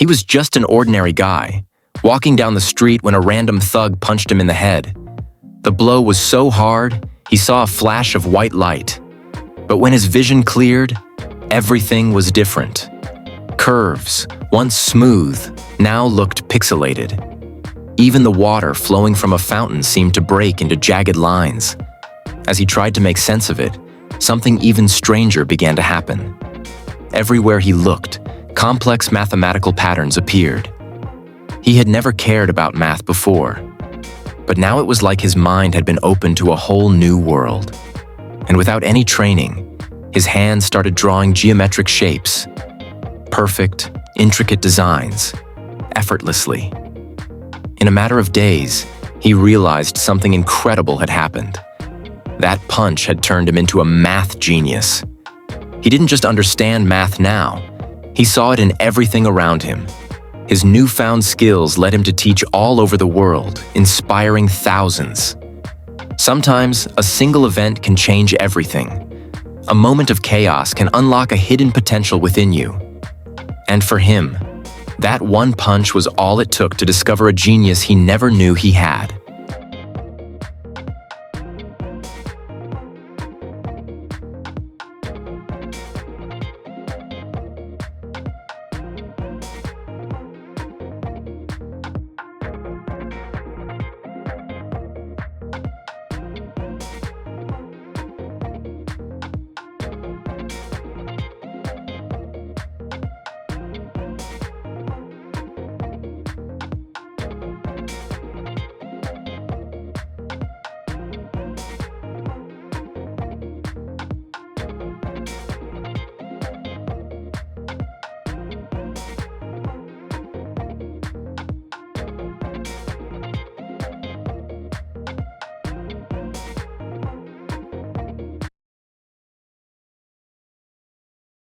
He was just an ordinary guy, walking down the street when a random thug punched him in the head. The blow was so hard, he saw a flash of white light. But when his vision cleared, everything was different. Curves, once smooth, now looked pixelated. Even the water flowing from a fountain seemed to break into jagged lines. As he tried to make sense of it, something even stranger began to happen. Everywhere he looked, complex mathematical patterns appeared. He had never cared about math before, but now it was like his mind had been opened to a whole new world. And without any training, his hands started drawing geometric shapes, perfect, intricate designs, effortlessly. In a matter of days, he realized something incredible had happened. That punch had turned him into a math genius. He didn't just understand math now, he saw it in everything around him. His newfound skills led him to teach all over the world, inspiring thousands. Sometimes, a single event can change everything. A moment of chaos can unlock a hidden potential within you. And for him, that one punch was all it took to discover a genius he never knew he had.